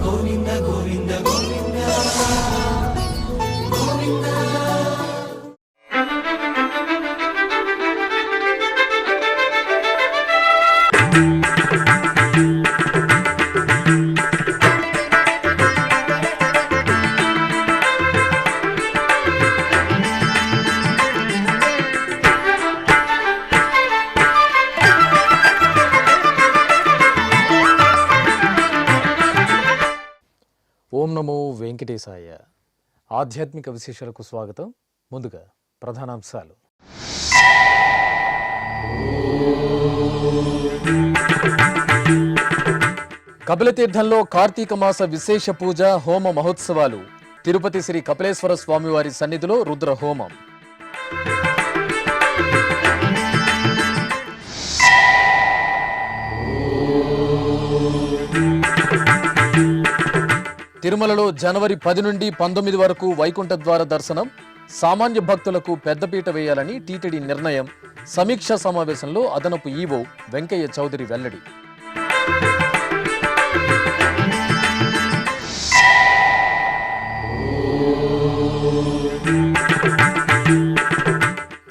గోవింద గోవింద గోవింద గోవింద. ఓం నమో వెంకటేశాయ. ఆధ్యాత్మిక విశేషాలకు స్వాగతం. ముందుగా ప్రధానాంశాలు. కపిలతీర్థంలో కార్తీక మాస విశేష పూజ హోమ మహోత్సవాలు. తిరుపతి శ్రీ కపిలేశ్వర స్వామివారి సన్నిధిలో రుద్ర హోమం. తిరుమలలో జనవరి 10 నుండి 19 వరకు వైకుంఠ ద్వార దర్శనం. సామాన్య భక్తులకు పెద్దపీట వేయాలని టీటీడీ నిర్ణయం. సమీక్షా సమావేశంలో అదనపు ఈవో వెంకయ్య చౌదరి వెల్లడి.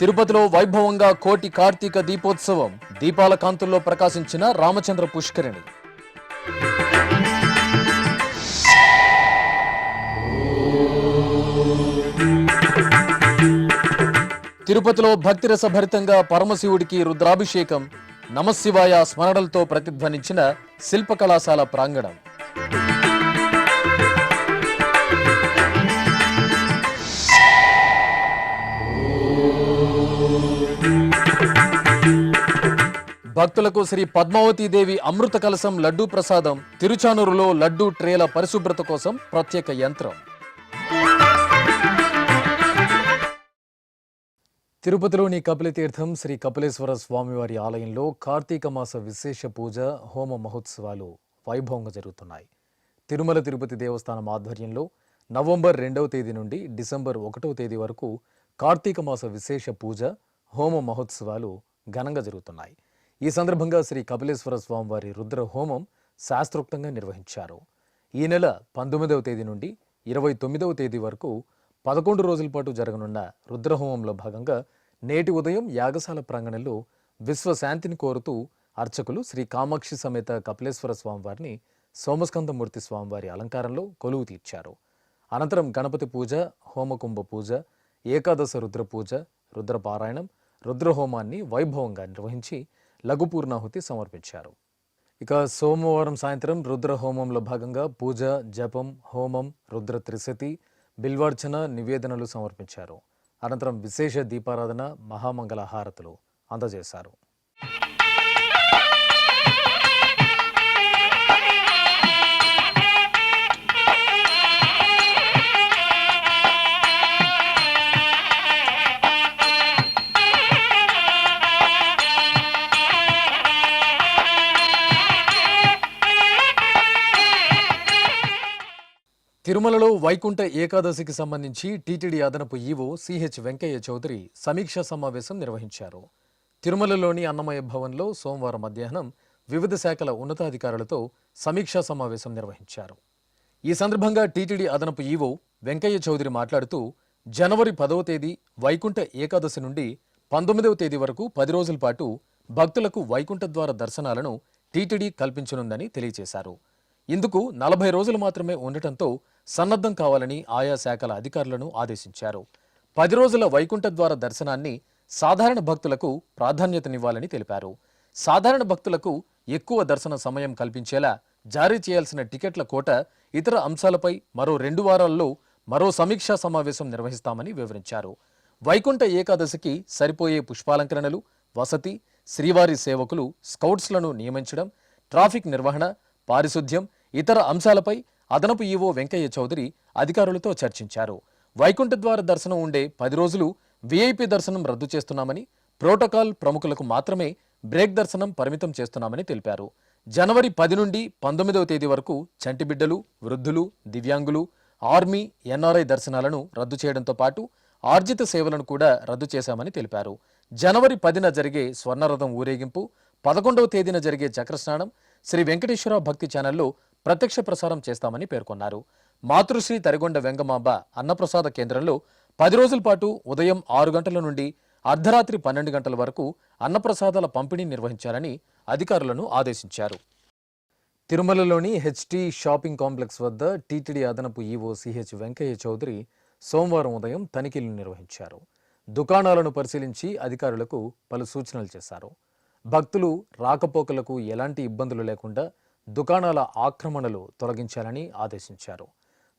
తిరుపతిలో వైభవంగా కోటి కార్తీక దీపోత్సవం. దీపాల కాంతుల్లో ప్రకాశించిన రామచంద్ర పుష్కరిణి. తిరుపతిలో భక్తిరస భరితంగా పరమశివుడికి రుద్రాభిషేకం. నమశివాయ స్మరణలతో ప్రతిధ్వనించిన శిల్పకళాశాల ప్రాంగణం. భక్తులకు శ్రీ పద్మావతీదేవి అమృత కలశం లడ్డూ ప్రసాదం. తిరుచానూరులో లడ్డూ ట్రేల పరిశుభ్రత కోసం ప్రత్యేక యంత్రం. తిరుపతిలోని కపిలతీర్థం శ్రీ కపిలేశ్వర స్వామివారి ఆలయంలో కార్తీక మాస విశేష పూజ హోమ మహోత్సవాలు వైభవంగా జరుగుతున్నాయి. తిరుమల తిరుపతి దేవస్థానం ఆధ్వర్యంలో నవంబర్ 2వ తేదీ నుండి డిసెంబర్ 1వ తేదీ వరకు కార్తీక మాస విశేష పూజ హోమ మహోత్సవాలు ఘనంగా జరుగుతున్నాయి. ఈ సందర్భంగా శ్రీ కపిలేశ్వర స్వామివారి రుద్ర హోమం శాస్త్రోక్తంగా నిర్వహించారు. ఈ నెల 19వ తేదీ నుండి 29వ తేదీ వరకు 11 రోజుల పాటు జరగనున్న రుద్రహోమంలో భాగంగా నేటి ఉదయం యాగశాల ప్రాంగణంలో విశ్వశాంతిని కోరుతూ అర్చకులు శ్రీ కామాక్షి సమేత కపిలేశ్వర స్వామివారిని సోమస్కందమూర్తి స్వామివారి అలంకారంలో కొలువు తీర్చారు. అనంతరం గణపతి పూజ, హోమకుంభ పూజ, ఏకాదశ రుద్ర పూజ, రుద్రపారాయణం, రుద్రహోమాన్ని వైభవంగా నిర్వహించి లఘుపూర్ణాహుతి సమర్పించారు. ఇక సోమవారం సాయంత్రం రుద్రహోమంలో భాగంగా పూజ, జపం, హోమం, రుద్ర త్రిశతి, బిల్వార్చన, నివేదనలు సమర్పించారు. అనంతరం విశేష దీపారాధన, మహామంగళ హారతులు అందజేశారు. తిరుమలలో వైకుంఠ ఏకాదశికి సంబంధించి టీటీడీ అదనపు ఈవో సిహెచ్ వెంకయ్య చౌదరి సమీక్షా సమావేశం నిర్వహించారు. తిరుమలలోని అన్నమయ భవన్లో సోమవారం మధ్యాహ్నం వివిధ శాఖల ఉన్నతాధికారులతో సమీక్షా సమావేశం నిర్వహించారు. ఈ సందర్భంగా టీటీడీ అదనపు ఈవో వెంకయ్య చౌదరి మాట్లాడుతూ జనవరి 10వ తేదీ వైకుంఠ ఏకాదశి నుండి 19వ తేదీ వరకు 10 రోజుల పాటు భక్తులకు వైకుంఠ ద్వార దర్శనాలను టీటీడీ కల్పించనుందని తెలియజేశారు. ఇందుకు 40 రోజులు మాత్రమే ఉండటంతో సన్నద్ధం కావాలని ఆయా శాఖల అధికారులను ఆదేశించారు. 10 రోజుల వైకుంఠ ద్వార దర్శనాన్ని సాధారణ భక్తులకు ప్రాధాన్యతనివ్వాలని తెలిపారు. సాధారణ భక్తులకు ఎక్కువ దర్శన సమయం కల్పించేలా జారీ చేయాల్సిన టికెట్ల కోట, ఇతర అంశాలపై మరో 2 వారాల్లో మరో సమీక్షా సమావేశం నిర్వహిస్తామని వివరించారు. వైకుంఠ ఏకాదశికి సరిపోయే పుష్పాలంకరణలు, వసతి, శ్రీవారి సేవకులు, స్కౌట్స్లను నియమించడం, ట్రాఫిక్ నిర్వహణ, పారిశుద్ధ్యం, ఇతర అంశాలపై అదనపు ఈవో వెంకయ్య చౌదరి అధికారులతో చర్చించారు. వైకుంఠ ద్వార దర్శనం ఉండే 10 రోజులు వీఐపీ దర్శనం రద్దు చేస్తున్నామని, ప్రోటోకాల్ ప్రముఖులకు మాత్రమే బ్రేక్ దర్శనం పరిమితం చేస్తున్నామని తెలిపారు. జనవరి 10 నుండి 19వ తేదీ వరకు చంటిబిడ్డలు, వృద్ధులు, దివ్యాంగులు, ఆర్మీ, ఎన్ఆర్ఐ దర్శనాలను రద్దు చేయడంతో పాటు ఆర్జిత సేవలను కూడా రద్దు చేశామని తెలిపారు. జనవరి 10న జరిగే స్వర్ణరథం ఊరేగింపు, 11వ తేదీన జరిగే చక్రస్నానం శ్రీ వెంకటేశ్వర భక్తి ఛానల్లో ప్రత్యక్ష ప్రసారం చేస్తామని పేర్కొన్నారు. మాతృశ్రీ తరిగొండ వెంగమాంబ అన్నప్రసాద కేంద్రంలో 10 రోజుల పాటు ఉదయం 6 గంటల నుండి అర్ధరాత్రి 12 గంటల వరకు అన్నప్రసాదాల పంపిణీ నిర్వహించాలని అధికారులను ఆదేశించారు. తిరుమలలోని హెచ్టీ షాపింగ్ కాంప్లెక్స్ వద్ద టీటీడీ అదనపు ఈవో సిహెచ్ వెంకయ్య చౌదరి సోమవారం ఉదయం తనిఖీలు నిర్వహించారు. దుకాణాలను పరిశీలించి అధికారులకు పలు సూచనలు చేశారు. భక్తులు రాకపోకలకు ఎలాంటి ఇబ్బందులు లేకుండా దుకాణాల ఆక్రమణలు తొలగించాలని ఆదేశించారు.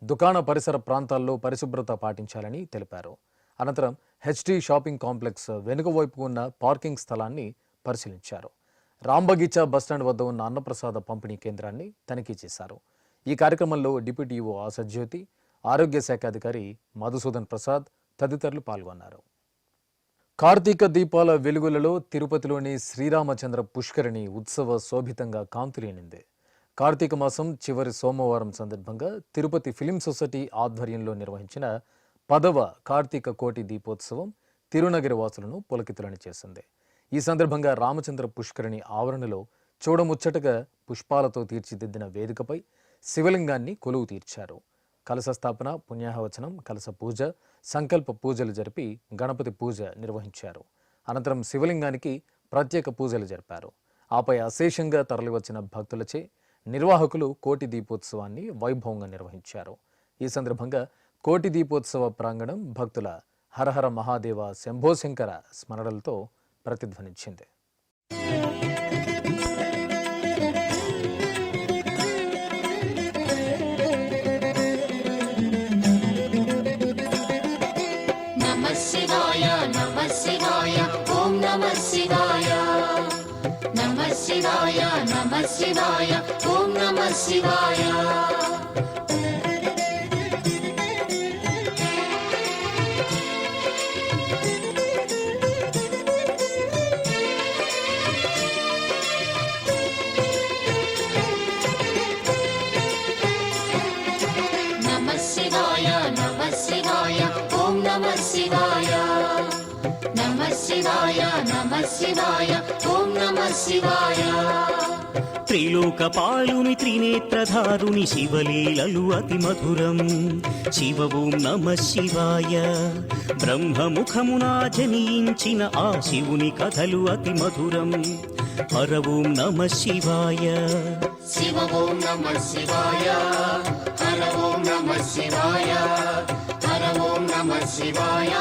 దుకాణ పరిసర ప్రాంతాల్లో పరిశుభ్రత పాటించాలని తెలిపారు. అనంతరం హెచ్టీ షాపింగ్ కాంప్లెక్స్ వెనుక వైపు ఉన్న పార్కింగ్ స్థలాన్ని పరిశీలించారు. రాంబగీచా బస్టాండ్ వద్ద ఉన్న అన్నప్రసాద పంపిణీ కేంద్రాన్ని తనిఖీ చేశారు. ఈ కార్యక్రమంలో డిప్యూటీ ఈవో ఆసజ్యోతి, ఆరోగ్య శాఖ అధికారి మధుసూదన్ ప్రసాద్ తదితరులు పాల్గొన్నారు. కార్తీక దీపాల వెలుగులలో తిరుపతిలోని శ్రీరామచంద్ర పుష్కరిణి ఉత్సవ శోభితంగా కాంతులేనింది. కార్తీక మాసం చివరి సోమవారం సందర్భంగా తిరుపతి ఫిలిం సొసైటీ ఆధ్వర్యంలో నిర్వహించిన 10వ కార్తీక కోటి దీపోత్సవం తిరునగిరి వాసులను పులకితులని చేసింది. ఈ సందర్భంగా రామచంద్ర పుష్కరిణి ఆవరణలో చూడముచ్చటగా పుష్పాలతో తీర్చిదిద్దిన వేదికపై శివలింగాన్ని కొలువు తీర్చారు. కలశ స్థాపన, పుణ్యాహవచనం, కలశ పూజ, సంకల్ప పూజలు జరిపి గణపతి పూజ నిర్వహించారు. అనంతరం శివలింగానికి ప్రత్యేక పూజలు జరిపారు. ఆపై అశేషంగా తరలివచ్చిన భక్తులచే నిర్వాహకులు కోటి దీపోత్సవాన్ని వైభవంగా నిర్వహించారు. ఈ సందర్భంగా కోటి దీపోత్సవ ప్రాంగణం భక్తుల హరహర మహాదేవ శంభోశంకర స్మరణలతో ప్రతిధ్వనించింది. శివాయ నమః శివాయ ఓం నమః శివాయ. నమః శివాయ నమః శివాయ ఓం నమః శివాయ. నమః శివాయ నమః శివాయ ఓం నమః శివాయ. త్రిలోకపాలుని త్రినేత్రధారుని శివలీలలు అతి మధురం. శివ ఓం నమః శివాయ. బ్రహ్మముఖమున జనించిన ఆ శివుని కథలు అతి మధురం. హర ఓం నమః శివాయ. శివ ఓం నమః శివాయ. హర ఓం నమః శివాయ. హర ఓం నమః శివాయ.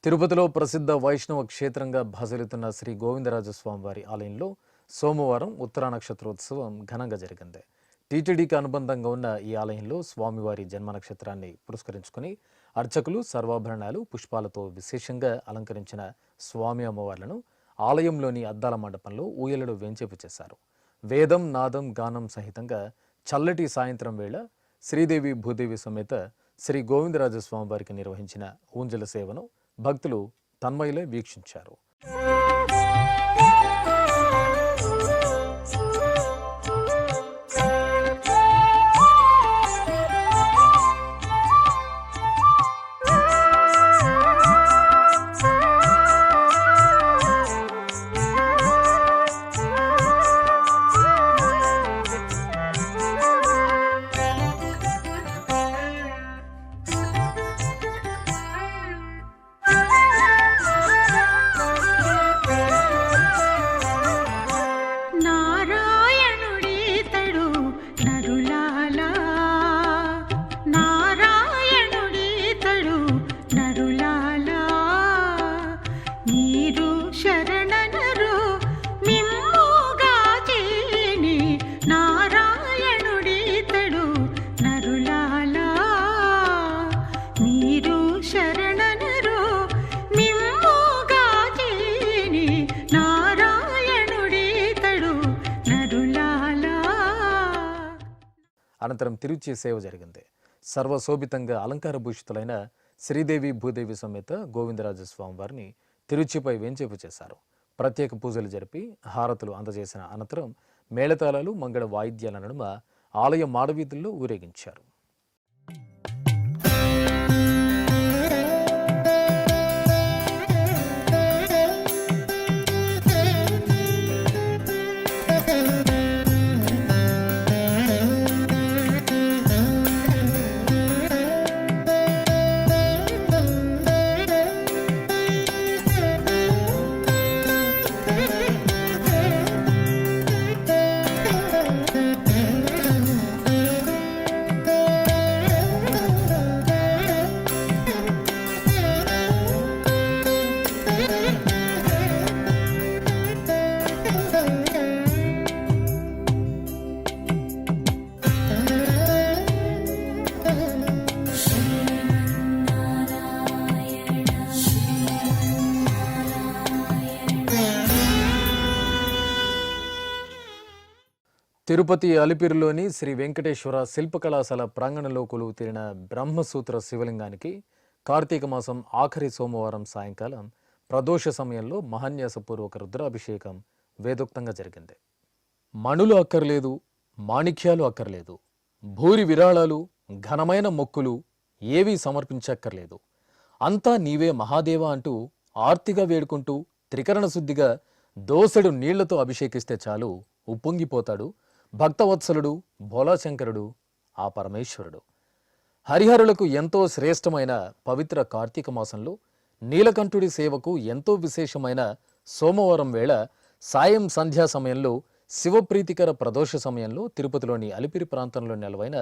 తిరుపతిలో ప్రసిద్ధ వైష్ణవ క్షేత్రంగా భాసలుతున్న శ్రీ గోవిందరాజస్వామివారి ఆలయంలో సోమవారం ఉత్తరా నక్షత్రోత్సవం ఘనంగా జరిగింది. టీటీడీకి అనుబంధంగా ఉన్న ఈ ఆలయంలో స్వామివారి జన్మ నక్షత్రాన్ని పురస్కరించుకుని అర్చకులు సర్వాభరణాలు, పుష్పాలతో విశేషంగా అలంకరించిన స్వామి అమ్మవార్లను ఆలయంలోని అద్దాల మండపంలో ఊయలలో వేంచేపు చేశారు. వేదం, నాదం, గానం సహితంగా చల్లటి సాయంత్రం వేళ శ్రీదేవి భూదేవి సమేత శ్రీ గోవిందరాజస్వామివారికి నిర్వహించిన ఊంజల సేవను భక్తులు తన్మయులై వీక్షించారు. అనంతరం తిరుచి సేవ జరిగింది. సర్వశోభితంగా అలంకార భూషితులైన శ్రీదేవి భూదేవి సమేత గోవిందరాజస్వామి వారిని తిరుచిపై వేంచేపు చేశారు. ప్రత్యేక పూజలు జరిపి హారతులు అందజేసిన అనంతరం మేళతాళాలు, మంగళ వాయిద్యాల నడుమ ఆలయ మాడవీధుల్లో ఊరేగించారు. తిరుపతి అలిపిరిలోని శ్రీ వెంకటేశ్వర శిల్పకళాశాల ప్రాంగణంలో కొలువు తీరిన బ్రహ్మసూత్ర శివలింగానికి కార్తీక మాసం ఆఖరి సోమవారం సాయంకాలం ప్రదోష సమయంలో మహాన్యాసపూర్వక రుద్రాభిషేకం వేదోక్తంగా జరిగింది. మణులు అక్కర్లేదు, మాణిక్యాలు అక్కర్లేదు, భూరి విరాళాలు, ఘనమైన మొక్కులు ఏవీ సమర్పించక్కర్లేదు. అంతా నీవే మహాదేవ అంటూ ఆర్తిగా వేడుకుంటూ త్రికరణ శుద్ధిగా దోసెడు నీళ్లతో అభిషేకిస్తే చాలు ఉప్పొంగిపోతాడు భక్తవత్సలుడు భోలాశంకరుడు ఆ పరమేశ్వరుడు. హరిహరులకు ఎంతో శ్రేష్టమైన పవిత్ర కార్తీక మాసంలో నీలకంఠుడి సేవకు ఎంతో విశేషమైన సోమవారం వేళ సాయం సంధ్యా సమయంలో శివప్రీతికర ప్రదోష సమయంలో తిరుపతిలోని అలిపిరి ప్రాంతంలో నెలవైన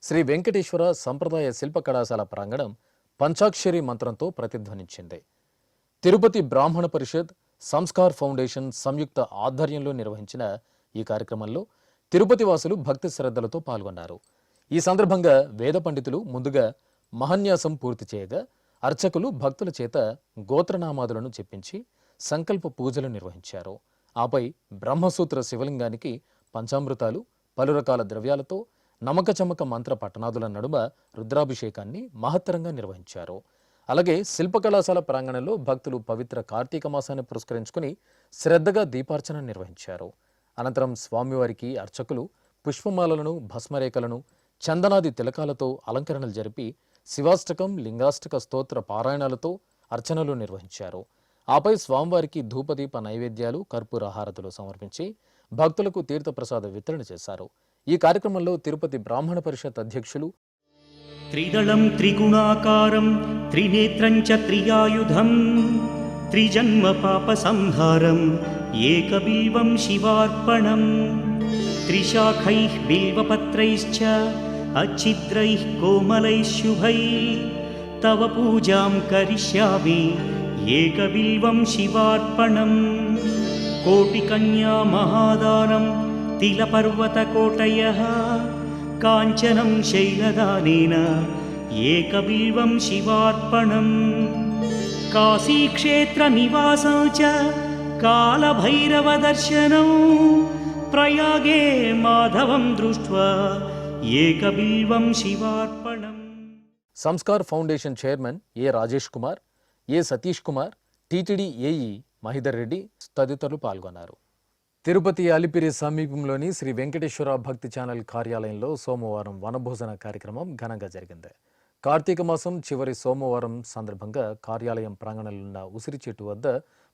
శ్రీ వెంకటేశ్వర సంప్రదాయ శిల్ప కళాశాల ప్రాంగణం పంచాక్షరి మంత్రంతో ప్రతిధ్వనించింది. తిరుపతి బ్రాహ్మణ పరిషత్, సంస్కార్ ఫౌండేషన్ సంయుక్త ఆధ్వర్యంలో నిర్వహించిన ఈ కార్యక్రమంలో తిరుపతి వాసులు భక్తి శ్రద్ధలతో పాల్గొన్నారు. ఈ సందర్భంగా వేద పండితులు ముందుగా మహాన్యాసం పూర్తి చేయగా అర్చకులు భక్తుల చేత గోత్రనామాదులను చెప్పించి సంకల్ప పూజలు నిర్వహించారు. ఆపై బ్రహ్మసూత్ర శివలింగానికి పంచామృతాలు, పలు రకాల ద్రవ్యాలతో నమకచమక మంత్ర పట్టణాదుల నడుమ రుద్రాభిషేకాన్ని మహత్తరంగా నిర్వహించారు. అలాగే శిల్పకళాశాల ప్రాంగణంలో భక్తులు పవిత్ర కార్తీక మాసాన్ని పురస్కరించుకుని శ్రద్ధగా దీపార్చన నిర్వహించారు. అనంతరం స్వామివారికి అర్చకులు పుష్పమాలలను, భస్మరేఖలను, చందనాది తిలకాలతో అలంకరణలు జరిపి శివాష్టకం, లింగాష్టక స్తోత్ర పారాయణాలతో అర్చనలు నిర్వహించారు. ఆపై స్వామివారికి ధూపదీప నైవేద్యాలు, కర్పూర హారతులు సమర్పించి భక్తులకు తీర్థప్రసాద వితరణ చేశారు. ఈ కార్యక్రమంలో తిరుపతి బ్రాహ్మణ పరిషత్ అధ్యక్షులు త్రిదళం త్రిగుణాకారం త్రినేత్రం చ త్రియాయుధం త్రిజన్మ పాప సంహారం ఏకబిల్వం శివార్పణం త్రిశాఖైః బిల్వపత్రైశ్చ అచ్ఛిద్రైః కోమలైః శుభైః తవ పూజాం కరిష్యామి ఏకబిల్వం శివార్పణం కోటికన్యా మహాదానం తిలపర్వతకోటయః కాంచనం శైలదానేన ఏకబిల్వం శివార్పణం కాశీక్షేత్ర నివాసం చ కాలభైరవదర్శనం ప్రయాగే మాధవం దృష్ట్వా ఏకబిల్వం శివార్పణం. సంస్కార్ ఫౌండేషన్ చైర్మన్ ఏ రాజేష్ కుమార్, ఏ సతీష్ కుమార్, టీటీడీ ఏఈ మహిదర్ రెడ్డి తదితరులు పాల్గొన్నారు. తిరుపతి అలిపిరి సమీపంలోని శ్రీ వెంకటేశ్వర భక్తి ఛానల్ కార్యాలయంలో సోమవారం వనభోజన కార్యక్రమం ఘనంగా జరిగింది. కార్తీక మాసం చివరి సోమవారం సందర్భంగా కార్యాలయం ప్రాంగణంలో ఉన్న ఉసిరి చెట్టు వద్ద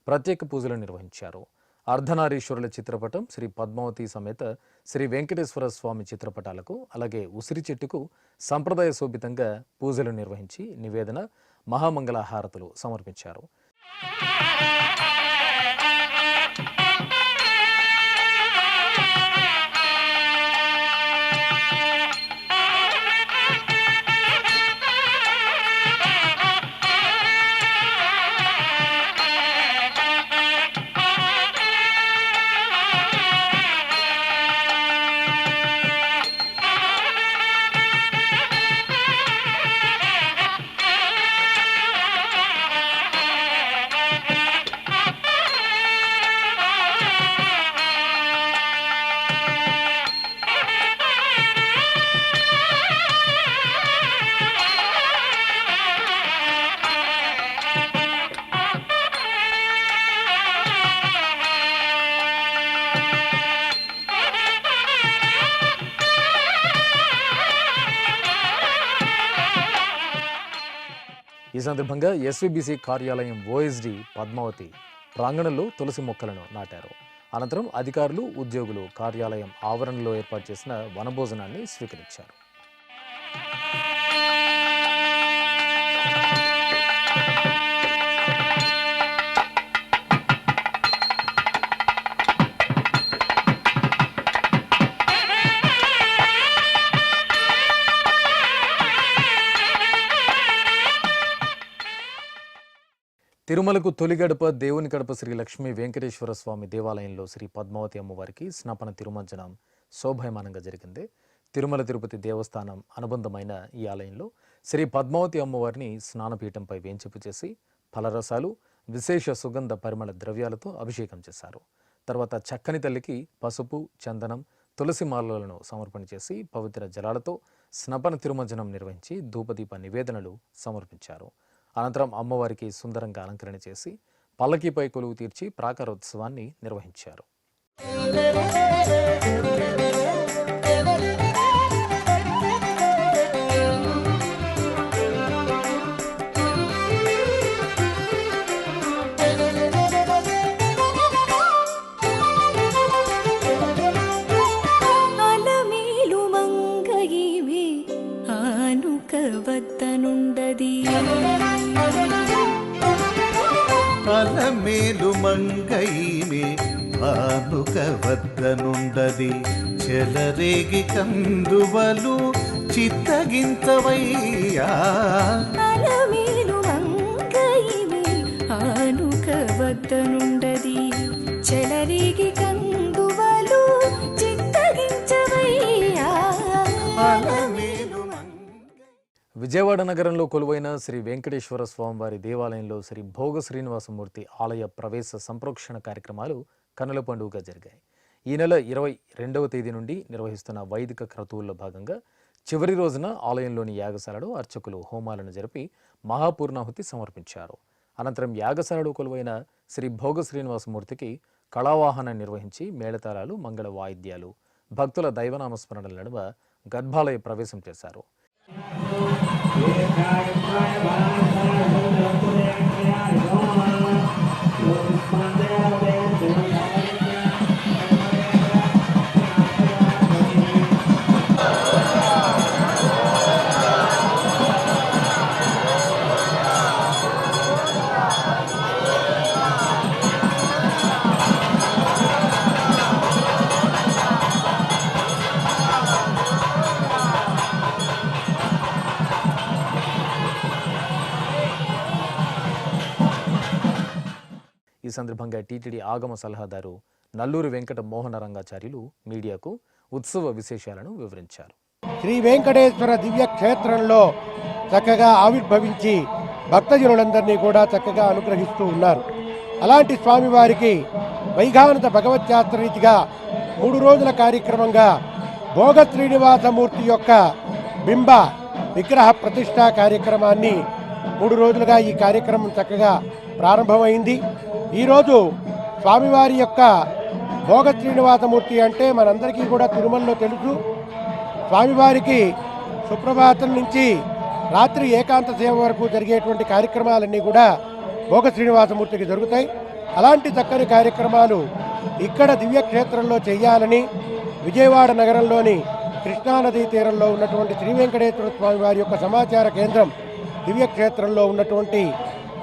ప్రత్యేక పూజలు నిర్వహించారు. అర్ధనారీశ్వరుల చిత్రపటం, శ్రీ పద్మావతి సమేత శ్రీ వెంకటేశ్వర స్వామి చిత్రపటాలకు, అలాగే ఉసిరి చెట్టుకు సంప్రదాయ శోభితంగా పూజలు నిర్వహించి నివేదన, మహామంగళ హారతులు సమర్పించారు. ఈ సందర్భంగా ఎస్వీబీసీ కార్యాలయం ఓఎస్డీ పద్మావతి ప్రాంగణంలో తులసి మొక్కలను నాటారు. అనంతరం అధికారులు, ఉద్యోగులు కార్యాలయం ఆవరణలో ఏర్పాటు చేసిన వనభోజనాన్ని స్వీకరించారు. తిరుమలకు తొలి గడప దేవుని గడప శ్రీ లక్ష్మీ వెంకటేశ్వర స్వామి దేవాలయంలో శ్రీ పద్మావతి అమ్మవారికి స్నాపన తిరుమంజనం శోభాయమానంగా జరిగింది. తిరుమల తిరుపతి దేవస్థానం అనుబంధమైన ఈ ఆలయంలో శ్రీ పద్మావతి అమ్మవారిని స్నానపీఠంపై వేంచేపు చేసి ఫలరసాలు, విశేష సుగంధ పరిమళ ద్రవ్యాలతో అభిషేకం చేశారు. తర్వాత చక్కని తల్లికి పసుపు, చందనం, తులసి మాలలను సమర్పణ చేసి పవిత్ర జలాలతో స్నపన తిరుమంజనం నిర్వహించి ధూపదీప నివేదనలు సమర్పించారు. అనంతరం అమ్మవారికి సుందరంగా అలంకరణ చేసి పల్లకీపై కొలువు తీర్చి ప్రాకారోత్సవాన్ని నిర్వహించారు. అలమేలు మంగైమే ఆనుక వద్దనుండది చెలరేగి కందువలు చిత్తగింతవయ్యా. అలమేలు మంగైమే ఆనుక వద్దనుండది చెలరేగి కందువలు చిత్తగించవయ్యా. విజయవాడ నగరంలో కొలువైన శ్రీ వెంకటేశ్వర స్వామివారి దేవాలయంలో శ్రీ భోగ శ్రీనివాసమూర్తి ఆలయ ప్రవేశ సంప్రోక్షణ కార్యక్రమాలు కన్నుల పండుగగా జరిగాయి. ఈ నెల 22వ తేదీ నుండి నిర్వహిస్తున్న వైదిక క్రతువుల్లో భాగంగా చివరి రోజున ఆలయంలోని యాగశాలలో అర్చకులు హోమాలను జరిపి మహాపూర్ణాహుతి సమర్పించారు. అనంతరం యాగశాలలో కొలువైన శ్రీ భోగ శ్రీనివాసమూర్తికి కళావాహనం నిర్వహించి మేళతాళాలు, మంగళ వాయిద్యాలు, భక్తుల దైవనామస్మరణల నడుమ గర్భాలయ ప్రవేశం చేశారు. ఈ సందర్భంగా టీటీడీ ఆగమ సలహాదారు నల్లూరి వెంకట మోహన రంగాచార్యులు మీడియాకు ఉత్సవ విశేషాలను వివరించారు. శ్రీ వెంకటేశ్వర దివ్య క్షేత్రంలో చక్కగా ఆవిర్భవించి భక్తజనులందరినీ కూడా చక్కగా అనుగ్రహిస్తూ ఉన్నారు. అలాంటి స్వామివారికి వైఘానత భగవత్యాత్ర రీతిగా 3 రోజుల కార్యక్రమంగా భోగ శ్రీనివాసమూర్తి యొక్క బింబ విగ్రహ ప్రతిష్టా కార్యక్రమాన్ని 3 రోజులుగా ఈ కార్యక్రమం చక్కగా ప్రారంభమైంది. ఈరోజు స్వామివారి యొక్క భోగ శ్రీనివాసమూర్తి అంటే మనందరికీ కూడా తిరుమలలో తెలుసు. స్వామివారికి సుప్రభాతం నుంచి రాత్రి ఏకాంత సేవ వరకు జరిగేటువంటి కార్యక్రమాలన్నీ కూడా భోగ శ్రీనివాసమూర్తికి జరుగుతాయి. అలాంటి చక్కని కార్యక్రమాలు ఇక్కడ దివ్యక్షేత్రంలో చేయాలని విజయవాడ నగరంలోని కృష్ణానదీ తీరంలో ఉన్నటువంటి శ్రీ వెంకటేశ్వర స్వామి వారి యొక్క సమాచార కేంద్రం దివ్యక్షేత్రంలో ఉన్నటువంటి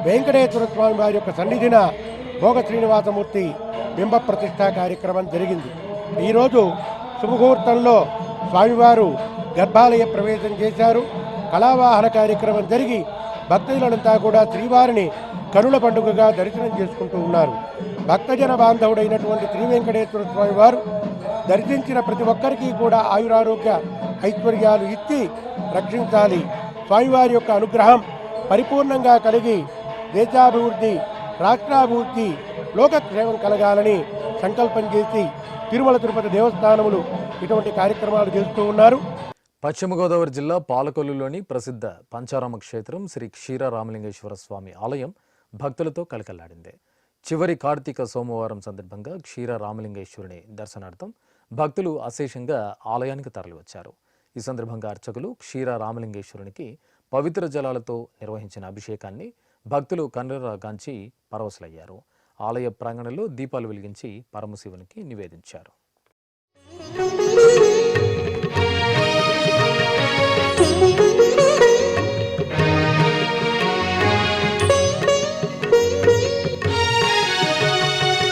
వెంకటేశ్వర స్వామి వారి యొక్క సన్నిధిన భోగ శ్రీనివాసమూర్తి బింబ ప్రతిష్టా కార్యక్రమం జరిగింది. ఈరోజు శుభముహూర్తంలో స్వామివారు గర్భాలయ ప్రవేశం చేశారు. కళావాహన కార్యక్రమం జరిగి భక్తులంతా కూడా శ్రీవారిని కనుల పండుగగా దర్శనం చేసుకుంటూ ఉన్నారు. భక్తజన బాంధవుడైనటువంటి శ్రీ వెంకటేశ్వర స్వామి వారు దర్శించిన ప్రతి ఒక్కరికి కూడా ఆయురారోగ్య ఐశ్వర్యాలు ఇచ్చి రక్షించాలి. స్వామివారి యొక్క అనుగ్రహం పరిపూర్ణంగా కలిగి దేశాభివృద్ధి, రాష్ట్రాభివృద్ధి, లోకక్షేమం కలగాలని సంకల్పం చేసి తిరుమల తిరుపతి దేవస్థానములు ఇటువంటి కార్యక్రమాలు చేస్తూ ఉన్నారు. పశ్చిమ గోదావరి జిల్లా పాలకొల్లులోని ప్రసిద్ధ పంచారామ క్షేత్రం శ్రీ క్షీర రామలింగేశ్వర స్వామి ఆలయం భక్తులతో కలకల్లాడింది. చివరి కార్తీక సోమవారం సందర్భంగా క్షీర రామలింగేశ్వరుని దర్శనార్థం భక్తులు అశేషంగా ఆలయానికి తరలివచ్చారు. ఈ సందర్భంగా అర్చకులు క్షీర రామలింగేశ్వరునికి పవిత్ర జలాలతో నిర్వహించిన అభిషేకాన్ని భక్తులు కన్నులగాంచి పరవశులయ్యారు. ఆలయ ప్రాంగణంలో దీపాలు వెలిగించి పరమశివునికి నివేదించారు.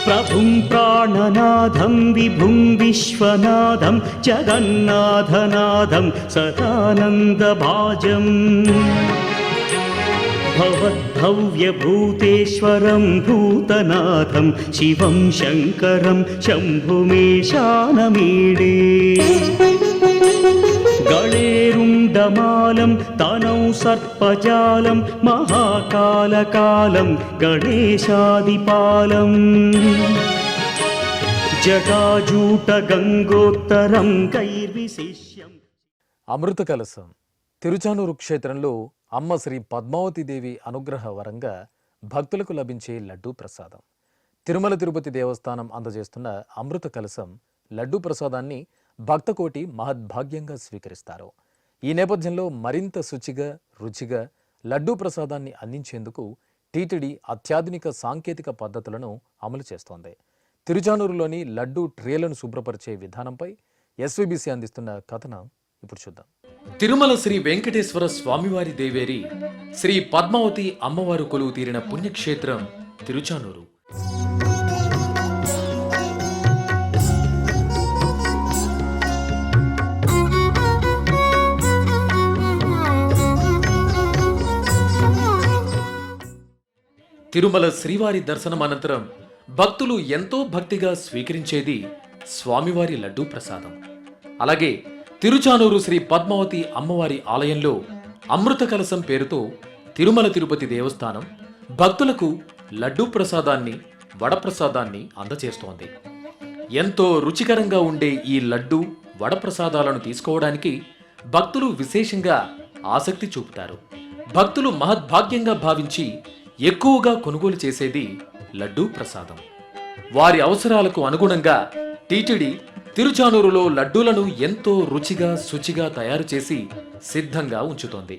ప్రభుం ప్రాణనాథం విభుం విశ్వనాథం జగన్నాథనాథం సదానందభాజం భవద్భవ్యభూతేశ్వరం భూతనాథం శివం శంకరం శంభుమేశానమీడే గళేరుండమాలం తనౌ సర్పజాలం మహాకాలకాలం గణేశాదిపాలం జటాజూట గంగోత్తరం కైర్విశిష్యం. అమృత కలశం తిరుచానూరు క్షేత్రంలో అమ్మ శ్రీ పద్మావతీదేవి అనుగ్రహ వరంగా భక్తులకు లభించే లడ్డూ ప్రసాదం. తిరుమల తిరుపతి దేవస్థానం అందజేస్తున్న అమృత కలశం లడ్డూ ప్రసాదాన్ని భక్తకోటి మహద్భాగ్యంగా స్వీకరిస్తారు. ఈ నేపథ్యంలో మరింత శుచిగా రుచిగా లడ్డూ ప్రసాదాన్ని అందించేందుకు టీటీడీ అత్యాధునిక సాంకేతిక పద్ధతులను అమలు చేస్తోంది. తిరుచానూరులోని లడ్డూ ట్రేలను శుభ్రపరిచే విధానంపై ఎస్వీబీసీ అందిస్తున్న కథనం ఇప్పుడు చూద్దాం. తిరుమల శ్రీ వెంకటేశ్వర స్వామివారి దేవేరి శ్రీ పద్మావతి అమ్మవారు కొలువు తీరిన పుణ్యక్షేత్రం తిరుచానూరు. తిరుమల శ్రీవారి దర్శనం అనంతరం భక్తులు ఎంతో భక్తిగా స్వీకరించేది స్వామివారి లడ్డూ ప్రసాదం. అలాగే తిరుచానూరు శ్రీ పద్మావతి అమ్మవారి ఆలయంలో అమృత కలశం పేరుతో తిరుమల తిరుపతి దేవస్థానం భక్తులకు లడ్డూ ప్రసాదాన్ని వడప్రసాదాన్ని అందజేస్తోంది. ఎంతో రుచికరంగా ఉండే ఈ లడ్డూ వడప్రసాదాలను తీసుకోవడానికి భక్తులు విశేషంగా ఆసక్తి చూపుతారు. భక్తులు మహద్భాగ్యంగా భావించి ఎక్కువగా కొనుగోలు చేసేది లడ్డూ ప్రసాదం. వారి అవసరాలకు అనుగుణంగా టీటీడీ తిరుచానూరులో లడ్డూలను ఎంతో రుచిగా శుచిగా తయారు చేసి సిద్ధంగా ఉంచుతోంది.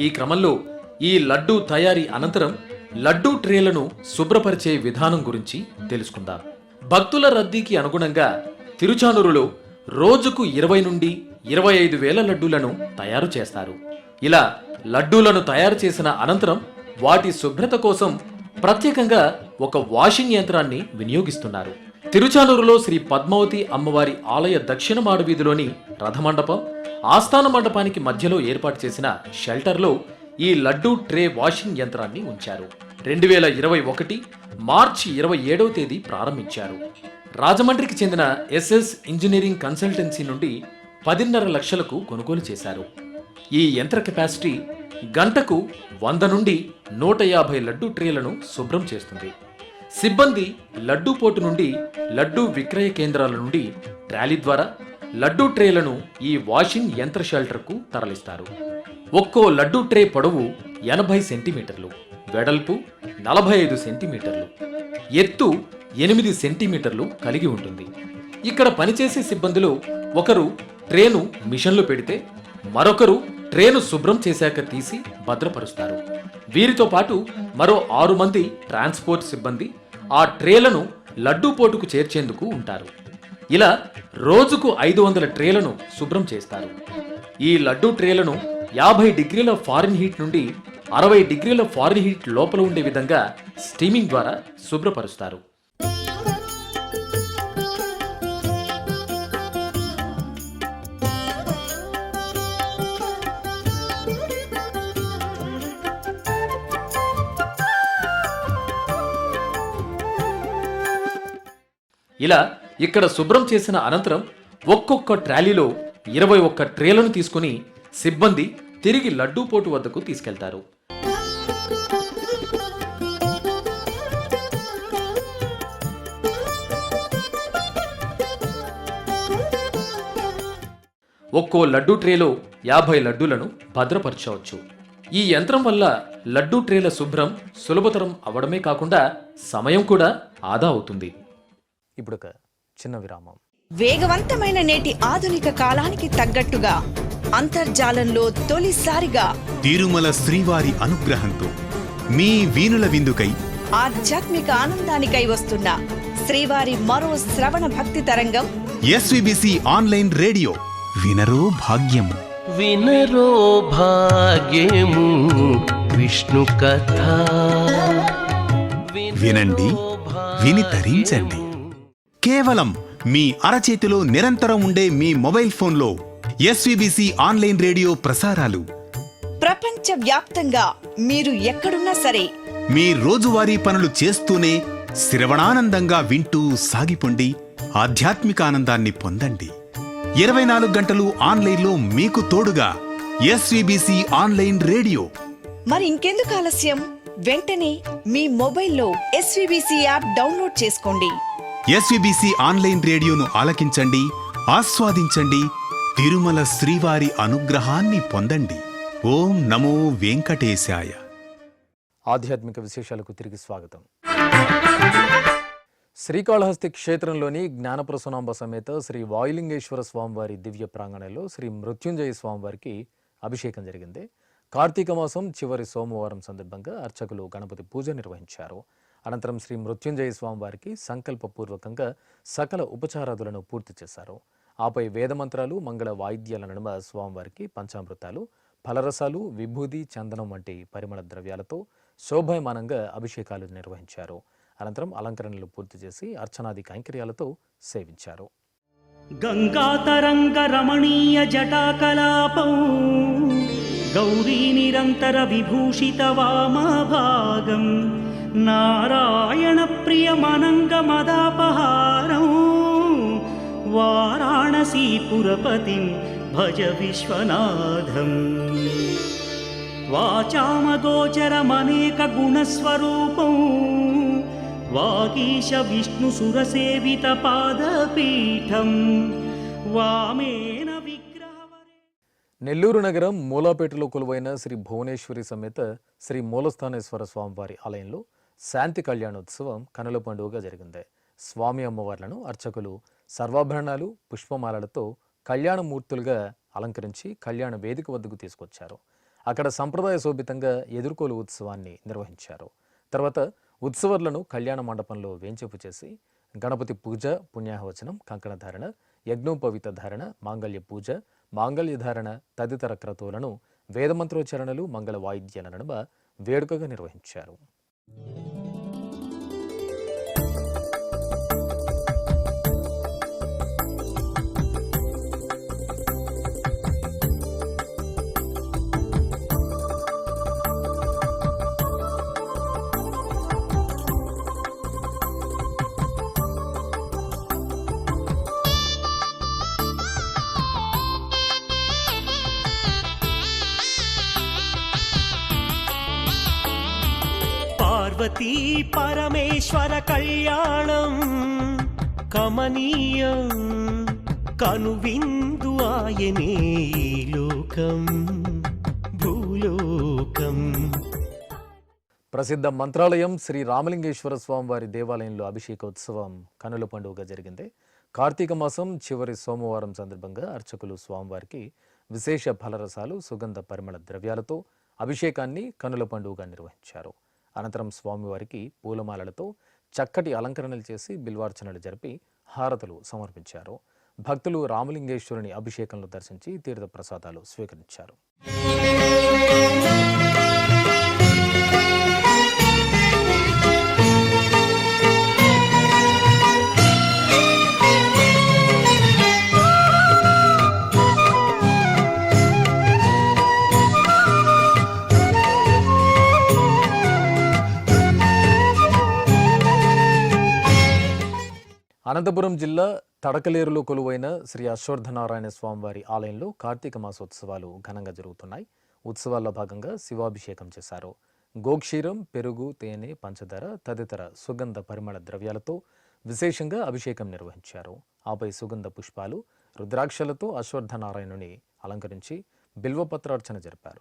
ఈ క్రమంలో ఈ లడ్డూ తయారీ అనంతరం లడ్డూ ట్రేలను శుభ్రపరిచే విధానం గురించి తెలుసుకుందాం. భక్తుల రద్దీకి అనుగుణంగా తిరుచానూరులో రోజుకు 20 నుండి 25 వేల లడ్డూలను తయారు చేస్తారు. ఇలా లడ్డూలను తయారు చేసిన అనంతరం వాటి శుభ్రత కోసం ప్రత్యేకంగా ఒక వాషింగ్ యంత్రాన్ని వినియోగిస్తున్నారు. తిరుచానూరులో శ్రీ పద్మావతి అమ్మవారి ఆలయ దక్షిణ మాడవీధిలోని రథమండపం, ఆస్థాన మండపానికి మధ్యలో ఏర్పాటు చేసిన షెల్టర్లో ఈ లడ్డూ ట్రే వాషింగ్ యంత్రాన్ని ఉంచారు. 2021 మార్చి 27వ తేదీ ప్రారంభించారు. రాజమండ్రికి చెందిన ఎస్ఎస్ ఇంజనీరింగ్ కన్సల్టెన్సీ నుండి 10.5 లక్షలకు కొనుగోలు చేశారు. ఈ యంత్ర కెపాసిటీ గంటకు 100 నుండి 150 లడ్డూ ట్రేలను శుభ్రం చేస్తుంది. సిబ్బంది లడ్డూ పోటు నుండి లడ్డూ విక్రయ కేంద్రాల నుండి ట్రాలీ ద్వారా లడ్డూ ట్రేలను ఈ వాషింగ్ యంత్ర షెల్టర్కు తరలిస్తారు. ఒక్కో లడ్డూ ట్రే పొడవు 80 సెంటీమీటర్లు, వెడల్పు 45 సెంటీమీటర్లు, ఎత్తు 8 సెంటీమీటర్లు కలిగి ఉంటుంది. ఇక్కడ పనిచేసే సిబ్బందిలో ఒకరు ట్రేను మిషన్లో పెడితే మరొకరు ట్రేను శుభ్రం చేశాక తీసి భద్రపరుస్తారు. వీరితో పాటు మరో 6 మంది ట్రాన్స్పోర్ట్ సిబ్బంది ఆ ట్రేలను లడ్డూ పోటుకు చేర్చేందుకు ఉంటారు. ఇలా రోజుకు 500 ట్రేలను శుభ్రం చేస్తారు. ఈ లడ్డూ ట్రేలను 50 డిగ్రీల ఫారెన్ హీట్ నుండి 60 డిగ్రీల ఫారెన్ హీట్ లోపల ఉండే విధంగా స్టీమింగ్ ద్వారా శుభ్రపరుస్తారు. ఇలా ఇక్కడ శుభ్రం చేసిన అనంతరం ఒక్కొక్క ట్రాలీలో 21 ట్రేలను తీసుకుని సిబ్బంది తిరిగి లడ్డూ పోటు వద్దకు తీసుకెళ్తారు. ఒక్కో లడ్డూ ట్రేలో 50 లడ్డూలను భద్రపరచవచ్చు. ఈ యంత్రం వల్ల లడ్డూ ట్రేల శుభ్రం సులభతరం అవడమే కాకుండా సమయం కూడా ఆదా అవుతుంది. ఇప్పుడు ఒక చిన్న విరామం. వేగవంతమైన నేటి ఆధునిక కాలానికి తగ్గట్టుగా అంతర్జాలంలో తొలిసారిగా తిరుమల శ్రీవారి అనుగ్రహంతో మీ వీణుల విందుకై ఆధ్యాత్మిక ఆనందానికై వస్తున్న శ్రీవారి మరో శ్రవణ భక్తి తరంగం ఎస్వీబీసీ ఆన్లైన్ రేడియో. వినరో భాగ్యము, వినరో భాగ్యము విష్ణు కథ. వినండి, విని తరించండి. కేవలం మీ అరచేతిలో నిరంతరం ఉండే మీ మొబైల్ ఫోన్లో ఎస్వీబీసీ ఆన్లైన్ రేడియో ప్రసారాలు ప్రపంచ వ్యాప్తంగా మీరు ఎక్కడున్నా సరే మీ రోజువారీ పనులు చేస్తూనే శ్రవణానందంగా వింటూ సాగిపోండి, ఆధ్యాత్మిక ఆనందాన్ని పొందండి. 24 గంటలు ఆన్లైన్లో మీకు తోడుగా ఎస్వీబీసీ ఆన్లైన్ రేడియో. మరి ఇంకెందుకు ఆలస్యం? వెంటనే మీ మొబైల్లో ఎస్వీబీసీ యాప్ డౌన్లోడ్ చేసుకోండి. ఎస్వీబీసీ ఆన్లైన్ రేడియోను ఆలకించండి, ఆస్వాదించండి, తిరుమల శ్రీవారి అనుగ్రహాన్ని పొందండి. ఓం నమో వెంకటేశాయ. ఆధ్యాత్మిక విశేషాలకు తిరిగి స్వాగతం. శ్రీకాళహస్తి క్షేత్రంలోని జ్ఞానప్రసూనాంబ సమేత శ్రీ వాయులింగేశ్వర స్వామివారి దివ్య ప్రాంగణంలో శ్రీ మృత్యుంజయ స్వామివారికి అభిషేకం జరిగింది. కార్తీక మాసం చివరి సోమవారం సందర్భంగా అర్చకులు గణపతి పూజ నిర్వహించారు. అనంతరం శ్రీ మృత్యుంజయ స్వామివారికి సంకల్పపూర్వకంగా సకల ఉపచారాదులను పూర్తి చేశారు. ఆపై వేదమంత్రాలు, మంగళ వాయిద్యాల నడుమ స్వామివారికి పంచామృతాలు, ఫలరసాలు, విభూది, చందనం వంటి పరిమళ ద్రవ్యాలతో శోభాయమానంగా అభిషేకాలు నిర్వహించారు. అనంతరం అలంకరణలు పూర్తి చేసి అర్చనాది కైంకర్యాలతో సేవించారు. గంగాతరంగ రమణీయ జటాకలాపం గౌరీ నిరంతర విభూషిత వామభాగం నారాయణ ప్రియమనంగ మదాపహారం వారాణసీపురపతిం భజ విశ్వనాథం వాచామగోచరమనేక గుణస్వరూపం వాగీశ విష్ణు సురసేవిత పాదపీఠం వామేన విగ్రహవరే. నెల్లూరు నగరం మూలాపేటలో కొలువైన శ్రీ భువనేశ్వరి సమేత శ్రీ మూలస్థానేశ్వర స్వామివారి ఆలయంలో శాంతి కళ్యాణోత్సవం కనుల పండుగగా జరిగింది. స్వామి అమ్మవార్లను అర్చకులు సర్వాభరణాలు, పుష్పమాలలతో కళ్యాణమూర్తులుగా అలంకరించి కళ్యాణ వేదిక వద్దకు తీసుకొచ్చారు. అక్కడ సంప్రదాయ శోభితంగా ఎదుర్కోలు ఉత్సవాన్ని నిర్వహించారు. తర్వాత ఉత్సవాలను కళ్యాణ మండపంలో వేంచేపు చేసి గణపతి పూజ, పుణ్యాహవచనం, కంకణధారణ, యజ్ఞోపవీత ధారణ, మాంగళ్య పూజ, మాంగళ్య ధారణ తదితర క్రతువులను వేదమంత్రోచ్చరణలు, మంగళ వాయిద్యాల నడుమ వేడుకగా నిర్వహించారు. పార్వతీ పరమేశ్వర కళ్యాణం కమనీయం కనువిందు ఆయనే లోకం భూలోకం. ప్రసిద్ధ మంత్రాలయం శ్రీ రామలింగేశ్వర స్వామివారి దేవాలయంలో అభిషేకోత్సవం కనుల పండుగగా జరిగింది. కార్తీక మాసం చివరి సోమవారం సందర్భంగా అర్చకులు స్వామివారికి విశేష ఫలరసాలు, సుగంధ పరిమళ ద్రవ్యాలతో అభిషేకాన్ని కనుల పండుగగా నిర్వహించారు. అనంతరం స్వామివారికి పూలమాలలతో చక్కటి అలంకరణలు చేసి బిల్వార్చనలు జరిపి హారతులు సమర్పించారు. భక్తులు రామలింగేశ్వరుని అభిషేకంలో దర్శించి తీర్థ ప్రసాదాలు స్వీకరించారు. అనంతపురం జిల్లా తడకలేరులో కొలువైన శ్రీ అశ్వర్థనారాయణ స్వామివారి ఆలయంలో కార్తీక మాసోత్సవాలు ఘనంగా జరుగుతున్నాయి. ఉత్సవాల్లో భాగంగా శివాభిషేకం చేశారు. గోక్షీరం, పెరుగు, తేనె, పంచదార తదితర సుగంధ పరిమళ ద్రవ్యాలతో విశేషంగా అభిషేకం నిర్వహించారు. ఆపై సుగంధ పుష్పాలు, రుద్రాక్షలతో అశ్వర్థనారాయణుని అలంకరించి బిల్వపత్రార్చన జరిపారు.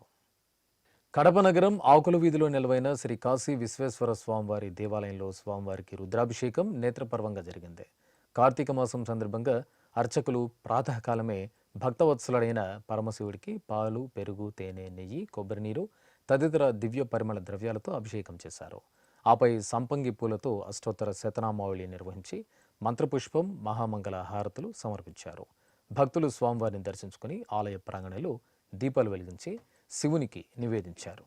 కడప నగరం ఆకుల వీధిలో నిలవైన శ్రీ కాశీ విశ్వేశ్వర స్వామివారి దేవాలయంలో స్వామివారికి రుద్రాభిషేకం నేత్రపర్వంగా జరిగింది. కార్తీక మాసం సందర్భంగా అర్చకులు ప్రాతకాలమే భక్తవత్సలుడైన పరమశివుడికి పాలు, పెరుగు, తేనె, నెయ్యి, కొబ్బరి నీరు తదితర దివ్య పరిమళ ద్రవ్యాలతో అభిషేకం చేశారు. ఆపై సంపంగి పూలతో అష్టోత్తర శతనామావళి నిర్వహించి మంత్రపుష్పం, మహామంగళ హారతులు సమర్పించారు. భక్తులు స్వామివారిని దర్శించుకుని ఆలయ ప్రాంగణంలో దీపాలు వెలిగించి శివునికి నివేదించారు.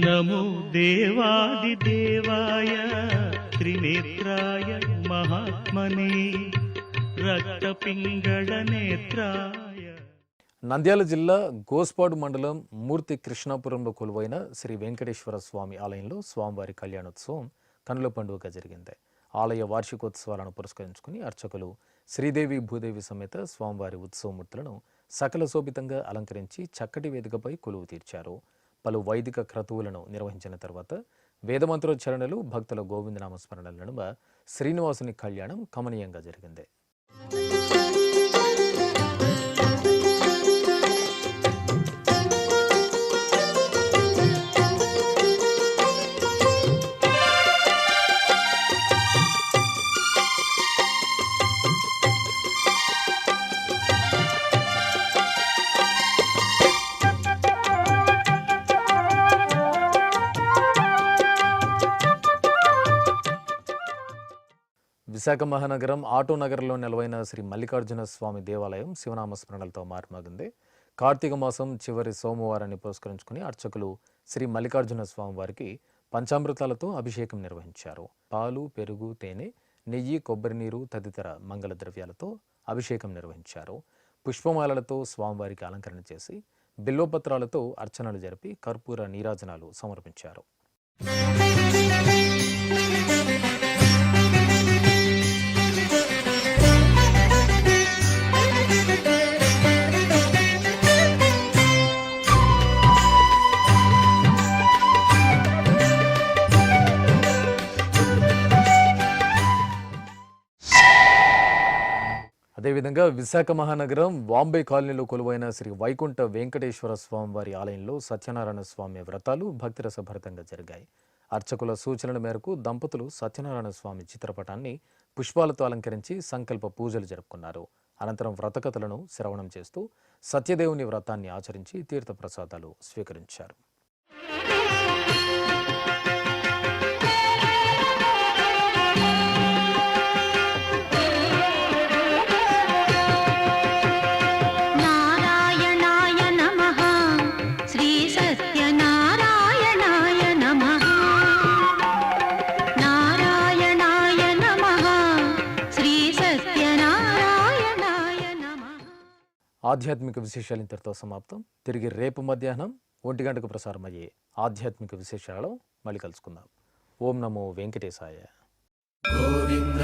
నమో దేవాదిదేవాయ త్రినేత్రాయ మహాత్మనే రక్తపింగళ నేత్రాయ. నంద్యాల జిల్లా గోస్పాడు మండలం మూర్తి కృష్ణాపురంలో కొలువైన శ్రీ వెంకటేశ్వర స్వామి ఆలయంలో స్వామివారి కళ్యాణోత్సవం కనుల పండుగగా జరిగింది. ఆలయ వార్షికోత్సవాలను పురస్కరించుకుని అర్చకులు శ్రీదేవి భూదేవి సమేత స్వామివారి ఉత్సవమూర్తులను సకల శోభితంగా అలంకరించి చక్కటి వేదికపై కొలువు తీర్చారు. పలు వైదిక క్రతువులను నిర్వహించిన తర్వాత వేదమంత్రోచ్చరణలు, భక్తుల గోవిందనామ స్మరణల నడుమ శ్రీనివాసుని కళ్యాణం కమనీయంగా జరిగింది. విశాఖ మహానగరం ఆటో నగర్లో నెలవైన శ్రీ మల్లికార్జున స్వామి దేవాలయం శివనామ స్మరణలతో మారుమోగింది. కార్తీక మాసం చివరి సోమవారాన్ని పురస్కరించుకుని అర్చకులు శ్రీ మల్లికార్జున స్వామి వారికి పంచామృతాలతో అభిషేకం నిర్వహించారు. పాలు, పెరుగు, తేనె, నెయ్యి, కొబ్బరి నీరు తదితర మంగళ ద్రవ్యాలతో అభిషేకం నిర్వహించారు. పుష్పమాలలతో స్వామివారికి అలంకరణ చేసి బిల్వపత్రాలతో అర్చనలు జరిపి కర్పూర నీరాజనాలు సమర్పించారు. అదేవిధంగా విశాఖ మహానగరం వాంబే కాలనీలో కొలువైన శ్రీ వైకుంఠ వెంకటేశ్వర స్వామివారి ఆలయంలో సత్యనారాయణ స్వామి వ్రతాలు భక్తిరసభరితంగా జరిగాయి. అర్చకుల సూచనల మేరకు దంపతులు సత్యనారాయణ స్వామి చిత్రపటాన్ని పుష్పాలతో అలంకరించి సంకల్ప పూజలు జరుపుకున్నారు. అనంతరం వ్రతకథలను శ్రవణం చేస్తూ సత్యదేవుని వ్రతాన్ని ఆచరించి తీర్థప్రసాదాలు స్వీకరించారు. ఆధ్యాత్మిక విశేషాలు ఇంతటితో సమాప్తం. తిరిగి రేపు మధ్యాహ్నం 1 గంటకు ప్రసారమయ్యే ఆధ్యాత్మిక విశేషాలలో మళ్ళీ కలుసుకుందాం. ఓం నమో వెంకటేశాయ. గోవింద